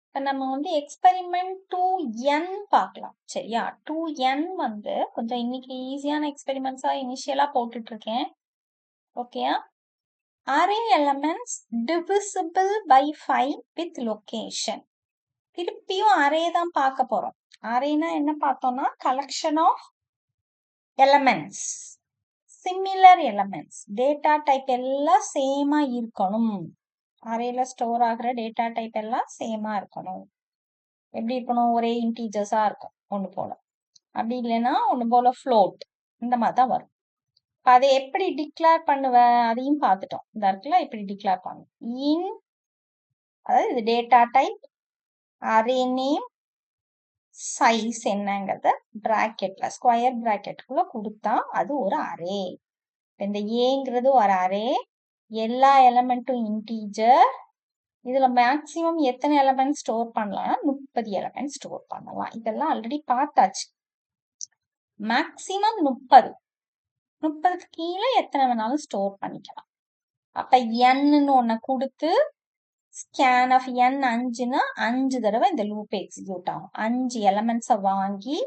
இப்ப நம்ம வந்து எக்ஸ்பெரிமெண்ட் 2n பார்க்கலாம். சரியா? 2n வந்து கொஞ்சம் இன்னைக்கு ஈஸியான எக்ஸ்பெரிமெண்ட்ஸா இனிஷியலா போட்டுட்டு இருக்கேன். ஓகேயா? array elements divisible by 5 with location. திருப்பியும் அரே தான் பார்க்க போறோம். அரேனா என்ன பார்த்தோம்னா collection of elements, similar elements, data type எல்லாம் சேமா இருக்கணும். அரேல ஸ்டோர் ஆகுற டேட்டா டைப் எல்லாம் சேமா இருக்கணும். எப்படி இருக்கணும்? ஒரே இன்டீஜர்ஸா இருக்கும் ஒண்ணு போல. அப்படி இல்லைன்னா ஒண்ணு போல ஃப்ளோட், இந்த மாதிரி தான் வரும். இப்ப அதை எப்படி டிக்ளேர் பண்ணுவ அதையும் பார்த்துட்டோம். இந்த இடத்துல எப்படி டிக்ளேர் பண்ணும்? இன், அதாவது இது data type, array name, size என்னங்கிறத பிராக்கெட்ல ஸ்கொயர் பிராக்கெட்டுக்குள்ள கொடுத்தா அது ஒரு அரே. இந்த ஏங்கிறது ஒரு அரே, எல்லா எலமெண்ட்டும் இன்டீஜர். இதுல மேக்சிமம் எத்தனை எலமெண்ட் ஸ்டோர் பண்ணலாம்னா 30 எலமெண்ட் ஸ்டோர் பண்ணலாம். இதெல்லாம் ஆல்ரெடி பார்த்தாச்சு. மேக்சிமம் 30, 30க்கு கீழே எத்தனை வேணாலும் ஸ்டோர் பண்ணிக்கலாம். அப்ப n ஒன்ன கொடுத்து ஸ்கேன் ஆஃப் n 5னா 5 தடவை இந்த லூப் எக்ஸிக்யூட் ஆகும். 5 எலமெண்ட்ஸை வாங்கி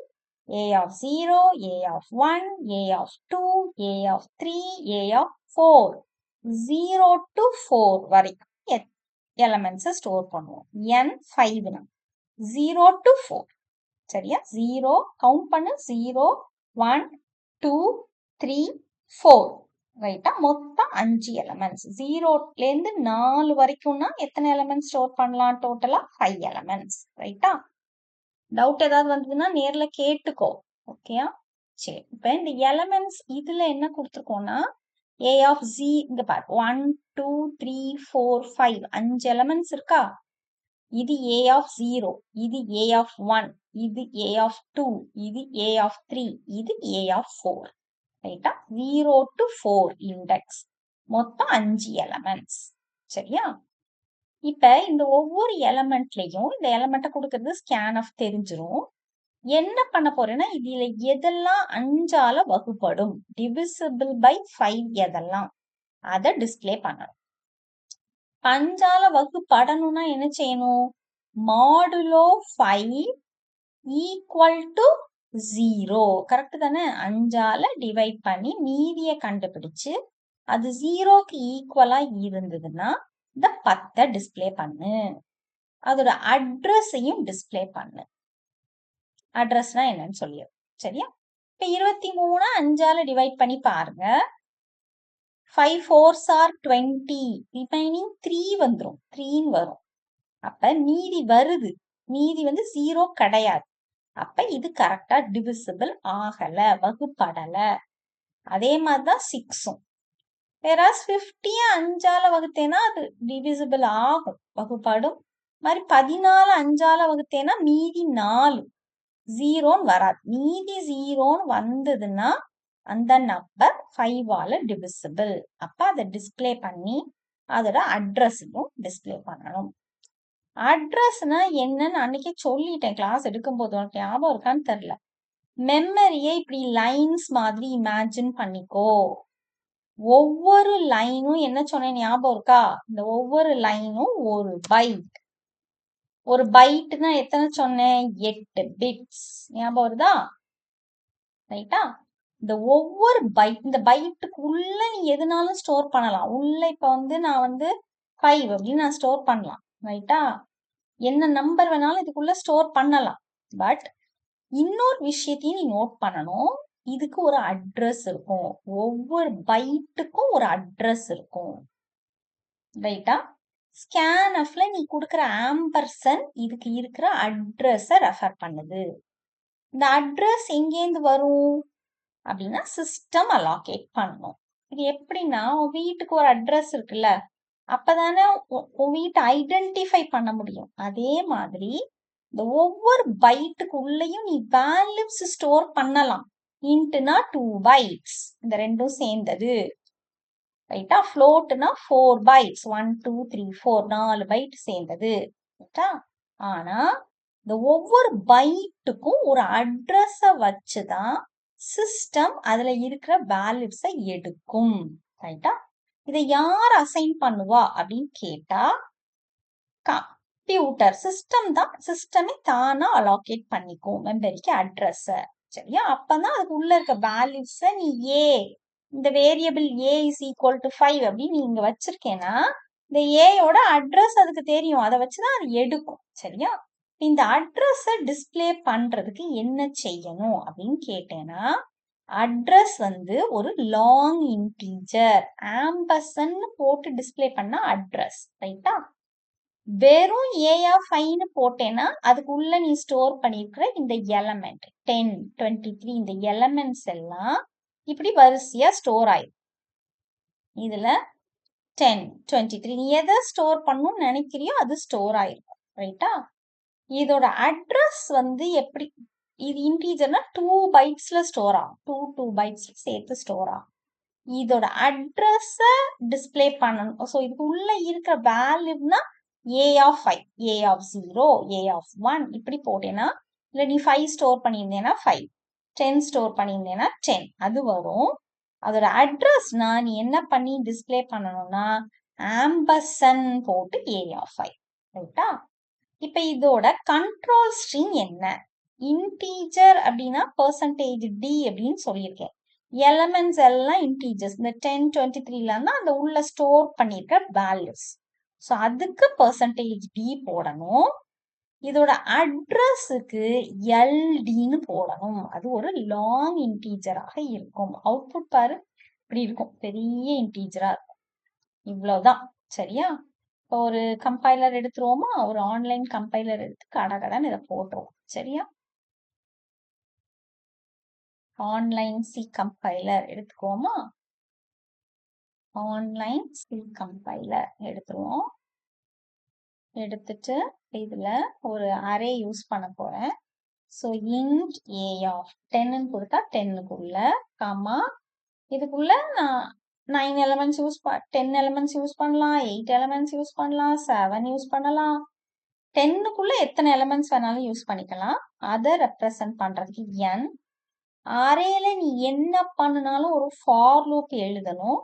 a of 0, a of 1, a of 2, a of 3, a of 4, 0 to 4 வரைக்கும் எலமெண்ட்ஸை ஸ்டோர் பண்ணுவோம். n 5னா 0 to 4. சரியா? 0 கவுண்ட் பண்ணு. 0, 1, 2, 3, 4. ரைட்டா? மொத்தம் 5 எலமெண்ட்ஸ். 0லேருந்து 4 வரைக்கும்னா எத்தனை எலமெண்ட்ஸ் ஸ்டோர் பண்ணலாம்? டோட்டலா 5 எலமெண்ட்ஸ். ரைட்டா? டவுட் ஏதாவது வந்ததுன்னா நேர்ல கேட்டுக்கோ. ஓகேயா? சரி, இப்ப இந்த எலமெண்ட்ஸ் இதுல என்ன கொடுத்துருக்கோம்னா a of z, இங்க பாரு 1, 2, 3, 4, 5 5 எலமெண்ட்ஸ் இருக்கா? இது a of 0, இது a of 1, இது a of 2, இது a of 3, இது a of 4. ரைட்டா? 0 to 4 இண்டெக்ஸ், மொத்தம் 5 எலமெண்ட்ஸ். சரியா? இப்ப இந்த ஒவ்வொரு எலமெண்ட்லயும் இந்த எலமெண்ட்டை கொடுக்கறது ஸ்கேன் ஆஃப் தெரிஞ்சிரும். என்ன பண்ண போறேன்னா இதுல எதெல்லாம் 5ஆல வகுப்படும், டிவிசிபிள் பை 5 எதெல்லாம், அதை டிஸ்பிளே பண்ணணும். 5ஆல வகுப்படணும்னா என்ன செய்யணும்? Modulo 5 equal to 0. கரெக்ட் தானே? 5ஆல டிவைட் பண்ணி மீதியை கண்டுபிடிச்சு அது 0க்கு ஈக்குவலா இருந்ததுன்னா இந்த 10 டிஸ்பிளே பண்ணு. அதோட அட்ரஸையும் டிஸ்பிளே பண்ணு. அட்ரஸ்னா என்னன்னு சொல்லிடும். சரியா? இப்ப 23 5ஆல டிவைட் பண்ணி பாருங்க. 5 4s are 20, ரிமைனிங் 3 வந்துரும், 3 வரும். அப்ப மீதி வருது, மீதி வந்து 0 கிடையாது. அப்ப இது கரெக்டா டிவிசிபிள் ஆகல, வகுப்படல. அதே மாதிரிதான் 6ம். வேற 50 5ஆல வகுத்தேன்னா அது டிவிசிபிள் ஆகும், வகுப்படும். மாதிரி 14 5ஆல வகுத்தேன்னா மீதி 4 0ன்னு வராது. மீதி 0ன்னு வந்ததுன்னா அந்த நம்பர் 5ஆல டிவிசிபிள். அப்ப அதை டிஸ்பிளே பண்ணி அதோட அட்ரஸையும் டிஸ்பிளே பண்ணணும். அட்ரஸ்னா என்னன்னு அன்னைக்கே சொல்லிட்டேன் கிளாஸ் எடுக்கும் போது, உனக்கு ஞாபகம் இருக்கான்னு தெரியல. மெமரியை இப்படி லைன்ஸ் மாதிரி இமேஜின் பண்ணிக்கோ. ஒவ்வொரு லைனும் என்ன சொன்னேன் ஞாபகம் இருக்கா? இந்த ஒவ்வொரு லைனும் ஒரு பைட். ஒரு பைட்னா எத்தனை சொன்னேன்? 8 பிட்ஸ். ஞாபகம் வருதா? ரைட்டா? இந்த ஒவ்வொரு பைட், இந்த பைட்டுக்கு உள்ள நீ எதுனாலும் ஸ்டோர் பண்ணலாம். உள்ள இப்ப வந்து நான் வந்து 5 அப்படின்னு நான் ஸ்டோர் பண்ணலாம். ரைட்டா? என்ன நம்பர் வேணாலும் இதுக்குள்ள ஸ்டோர் பண்ணலாம். பட் இன்னொரு விஷயத்தையும் நீ நோட் பண்ணணும். இதுக்கு ஒரு அட்ரஸ் இருக்கும். ஒவ்வொரு பைட்டுக்கும் ஒரு அட்ரஸ் இருக்கும். ரைட்டா? ஸ்கேன்எஃப்ல நீ கொடுக்குற ஆம்பர்சன் இதுக்கு இருக்கிற அட்ரஸை ரெஃபர் பண்ணுது. இந்த அட்ரஸ் எங்கேருந்து வரும் அப்படின்னா சிஸ்டம் அலோகேட் பண்ணணும். இது எப்படின்னா உன் வீட்டுக்கு ஒரு அட்ரஸ் இருக்குல்ல, அப்பதானே உன் வீட்டை ஐடென்டிஃபை பண்ண முடியும். அதே மாதிரி இந்த ஒவ்வொரு பைட்டுக்கு உள்ளேயும் நீ வேல்யூஸ் ஸ்டோர் பண்ணலாம். இன்ட்னா 2 பைட்ஸ், இந்த ரெண்டும் சேர்ந்தது. ரைட்டா? ஃப்ளோட்னா 4 பைட்ஸ், 1 2 3 4 4 பைட் சேர்ந்தது. ரைட்டா? ஆனா இந்த ஒவ்வொரு பைட்டுக்கும் ஒரு அட்ரஸ வச்சுதான் சிஸ்டம் அதுல இருக்கிற வேல்யூஸை எடுக்கும். ரைட்டா? இதை யார் அசைன் பண்ணுவா அப்படின்னு கேட்டா கம்ப்யூட்டர் சிஸ்டம் தான், சிஸ்டமே தானா அலோகேட் பண்ணிக்கும் மெமரிக்கு அட்ரஸ. சரியா? அப்பதான் அதுக்கு உள்ள இருக்க வேல்யூஸ நீ ஏ, இந்த variable A is equal to 5 அப்படின்னு நீ இங்க வச்சிருக்கேன்னா இந்த ஏயோட அட்ரஸ் அதுக்கு தெரியும். அதை வச்சுதான் அது எடுக்கும். சரியா? இந்த அட்ரஸ டிஸ்பிளே பண்றதுக்கு என்ன செய்யணும் அப்படின்னு கேட்டேன்னா, அட்ரஸ் வந்து ஒரு லாங் இன்டீஜர் ஆம்பர்சன் போட்டு டிஸ்பிளே பண்ணா அட்ரஸ். ரைட்டா? வெறும் ஏ ஆஃப் 5ன்னு போட்டேன்னா அதுக்கு உள்ள நீ ஸ்டோர் பண்ணிருக்கிற இந்த எலமெண்ட் 10, 23 இந்த எலமெண்ட்ஸ் எல்லாம் இப்படி வரிசையா ஸ்டோர் ஆயிடும். இதுல 10, 23 நீ எதை ஸ்டோர் பண்ணணும்னு நினைக்கிறியோ அது ஸ்டோர் ஆயிருக்கும். ரைட்டா? இதோட அட்ரஸ் வந்து எப்படி, இது இன்டீஜர்னா 2 பைட்ஸ்ல ஸ்டோர் ஆகும். 2 பைட்ஸ்ல சேர்த்து ஸ்டோர் ஆகும். இதோட அட்ரஸ டிஸ்பிளே பண்ணணும். ஸோ இதுக்கு உள்ள இருக்கிற வேல்யூனா A of 5, A of 0, A of 1 இப்படி போட்டேன்னா, இல்லை நீ 5 ஸ்டோர் பண்ணியிருந்தேன்னா 5, 10 ஸ்டோர் பண்ணியிருந்தேன்னா 10 அது வரும். அதோட அட்ரஸ்னா நீ என்ன பண்ணி டிஸ்பிளே பண்ணணும்னா ஆம்பர்சன் போட்டு ஏ ஆஃப் 5. ரைட்டா? இப்ப இதோட கண்ட்ரோல் ஸ்ட்ரிங் என்ன? இன்டீஜர் அப்படின்னா பெர்சன்டேஜ் டி அப்படின்னு சொல்லியிருக்கேன். எலமெண்ட்ஸ் எல்லாம் இன்டீஜர்ஸ். இந்த 10, 23லாம் தான் அந்த உள்ள ஸ்டோர் பண்ணிருக்க வேல்யூஸ். ஸோ அதுக்கு பெர்சன்டேஜ் டி போடணும். இதோட அட்ரஸுக்கு எல்டின்னு போடணும். அது ஒரு லாங் இன்டீஜராக இருக்கும். அவுட்புட் பாரு இப்படி இருக்கும், பெரிய இன்டீஜரா இருக்கும். இவ்வளவுதான். சரியா? இப்போ ஒரு கம்பைலர் எடுத்துருவோமா? ஒரு ஆன்லைன் கம்பைலர் எடுத்து கடகடன்னு இதை போட்டுருவோம். சரியா? ஆன்லைன் சி கம்பைலர் எடுத்துக்குவோமா? ஆன்லைன் சி கம்பைலர் எடுத்துருவோம். எடுத்துட்டு இதுல ஒரு அரே யூஸ் பண்ண போறேன். ஸோ இன்ட் ஏ ஆஃப் 10ன்னு கொடுத்தா 10க்குள்ள காமா இதுக்குள்ள நான் 9 எலமெண்ட்ஸ் 10 எலமெண்ட்ஸ் யூஸ் பண்ணலாம், 8 எலமெண்ட்ஸ் யூஸ் பண்ணலாம், 7 யூஸ் பண்ணலாம். 10க்குள்ள எத்தனை எலமெண்ட்ஸ் வேணாலும் யூஸ் பண்ணிக்கலாம். அதை ரெப்ரசன்ட் பண்றதுக்கு n. அரேல நீ என்ன பண்ணினாலும் ஒரு ஃபார் லூப் எழுதணும்.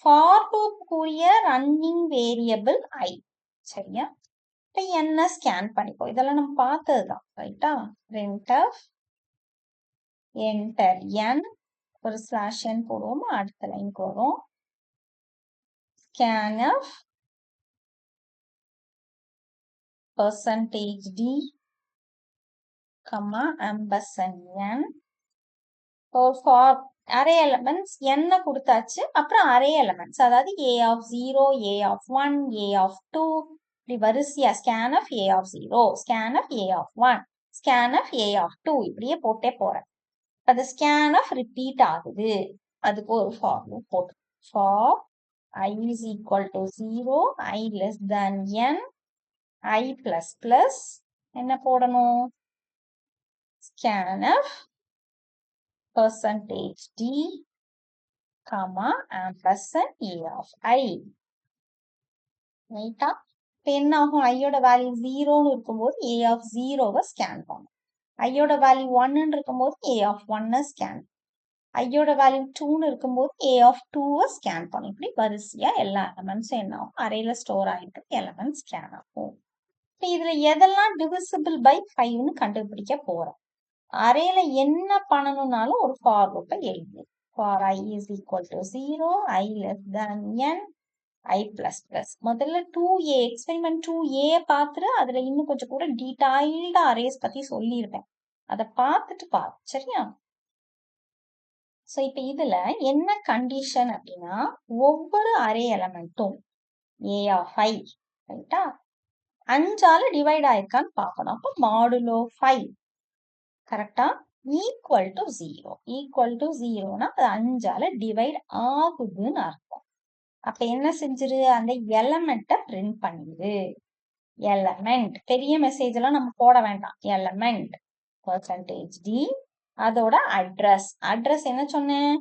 ஃபார் லூப்புக்குரிய ரன்னிங் வேரியபிள் i. சரியா? இப்போ என்ன ஸ்கேன் பண்ணிப்போ. இதெல்லாம் நம்ம பார்த்ததுதான். ரைட்டா? printf enter n ஒரு ஸ்லாஷ் n போடுவோமா? அடுத்த லைனுக்கு வரும். scanf percentage d comma ampersand n. For array elements என்ன கொடுத்தாச்சு. அப்புறம் அரே எலமெண்ட்ஸ் அதாவது A of 0, A of 1, A of 2 இப்படி வரிசையா scan of A of 0, scan of A of 1, scan of A of 2 இப்படியே போட்டே போறேன். அது ஸ்கேன் ஆஃப் ரிப்பீட் ஆகுது. அதுக்கு ஒரு ஃபார் லூப் போட்டு for i is equal to 0, i less than n, i plus plus என்ன போடணும்? scanf percentage d comma ampersand a of i. ரைட்டா? இப்போ என்ன ஆகும்? ஐயோட வேல்யூ 0ன்னு இருக்கும்போது a of 0வை ஸ்கேன் பண்ணும். ஐயோட வேல்யூ 1ன்னு இருக்கும்போது a of 1னை ஸ்கேன், ஐயோட வேல்யூ 2ன்னு இருக்கும்போது a of 2வை ஸ்கேன் பண்ணும். இப்படி வரிசையா எல்லா எலமெண்ட்ஸும் என்ன ஆகும்? அரேல ஸ்டோர் ஆகிட்டு எலமெண்ட் ஸ்கேன் ஆகும். இப்போ இதுல எதெல்லாம் டிவிசிபிள் பை 5ன்னு கண்டுபிடிக்க போறோம். அரேல என்ன பண்ணணும்னாலும் ஒரு ஃபார் லூப்பை எழுது. For i is equal to 0, i less than n, i plus plus. முதல்ல 2a எக்ஸ்பெரிமெண்ட் 2a பார்த்துட்டு அதுல இன்னும் கொஞ்சம் கூட டீடைல்டா அரேஸ் பத்தி சொல்லியிருப்பேன். அதை பார்த்துட்டு பாரு. சரியா? ஸோ இப்போ இதுல என்ன கண்டிஷன் அப்படின்னா, ஒவ்வொரு அரே எலமெண்ட்டும் a of 5 ரைட்டா 5ஆல டிவைட் ஆயிருக்கான்னு பார்க்கணும். அப்போ மாடுலோ 5 கரெக்டா ஈக்குவல் டு 0. ஈக்குவல் டு 0னா அது 5ஆல டிவைட் ஆகுதுன்னு அர்த்தம். அப்ப என்ன செஞ்சிரு? அந்த எலமெண்ட்டை பிரிண்ட் பண்ணிடு. எலமெண்ட் பெரிய மெசேஜ் எல்லாம் நம்ம போட வேண்டாம். எலமெண்ட் பெர்சன்டேஜ் டி அதோட அட்ரஸ். அட்ரஸ் என்ன சொன்னேன்?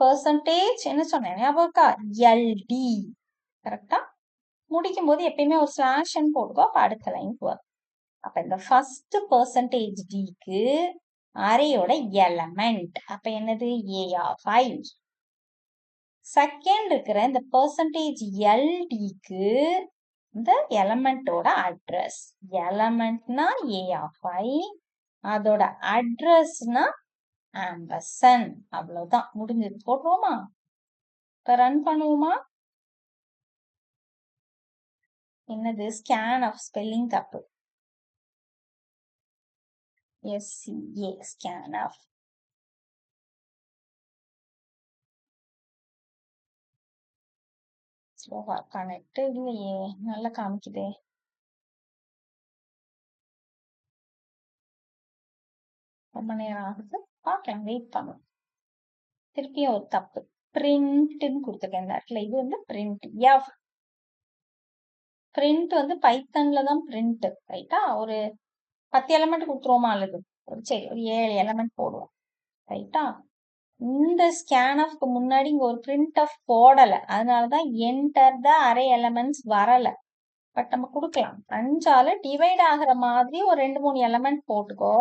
பெர்சன்டேஜ் என்ன சொன்னேன் ஞாபகம்? எல்டி. கரெக்டா? முடிக்கும் போது எப்பயுமே ஒரு ஸ்லாஷ் போட்டுக்கோ. அப்ப அடுத்த லைனுக்கு வரும். அப்ப இந்த ஃபர்ஸ்ட் பெர்சன்டேஜ் டிக்கு அரேயோட எலமெண்ட் அப்ப என்னது? ஏ ஆஃப் 5. செகண்ட் இருக்கிற இந்த பெர்சன்டேஜ் எல்டிக்கு இந்த எலமெண்டோட அட்ரஸ். எலமெண்ட்னா ஏ ஆஃப் ஐ, அதோட அட்ரஸ்னா ஆம்பர்சன். அவ்வளவுதான், முடிஞ்சது. போட்டுருவோமா? இப்ப ரன் பண்ணுவோமா? என்னது? ஸ்கேன் ஆஃப் ஸ்பெல்லிங் தப்பு. SCA scan of. ஸ்லோவா கனெக்ட் இல்லையே, நல்லா காமிக்குதே. ரொம்ப நேரம் ஆகுது, பார்க்கலாம், வெயிட் பண்ணும். திருப்பியும் ஒரு தப்பு, பிரிண்ட்னு கொடுத்துருக்கேன் இந்த இடத்துல. இது வந்து பிரிண்ட். எஃப் பிரிண்ட் வந்து பைத்தன்ல தான் பிரிண்ட். ரைட்டா? ஒரு 10 எலமெண்ட் கொடுத்துருவோமா? அல்லது சரி ஒரு 7 எலமெண்ட் போடுவோம். ரைட்டா? இந்த ஸ்கேன்எஃப்க்கு முன்னாடி இங்க ஒரு பிரிண்ட் ஆஃப் போடல, அதனாலதான் என்டர் த அரே எலமெண்ட்ஸ் வரல. பட் நம்ம கொடுக்கலாம். 5ஆல டிவைட் ஆகுற மாதிரி ஒரு 2-3 எலமெண்ட் போட்டுக்கோ.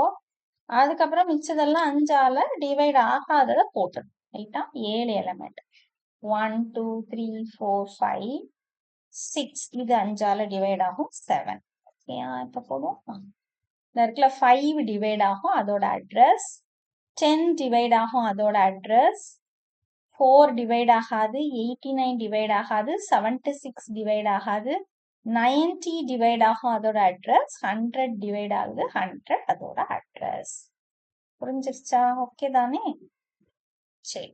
அதுக்கப்புறம் மிச்சதெல்லாம் 5ஆல டிவைட் ஆகாதத போட்டுடும். ரைட்டா? 7 எலமெண்ட். 1 2 3 4 5 6. இது 5ஆல டிவைட் ஆகும் 7. ஓகேயா? இப்ப போடுவோம். இந்த இடத்துல 5 டிவைட் ஆகும், அதோட அட்ரஸ். 10 டிவைட் ஆகும், அதோட அட்ரஸ். 4 டிவைட் ஆகாது, 89 டிவைட் ஆகாது, 76 டிவைட் ஆகாது, 90 டிவைட் ஆகும், அதோட அட்ரஸ். 100 டிவைட் ஆகுது, 100 அதோட அட்ரஸ். புரிஞ்சிருச்சா? ஓகே தானே? சரி.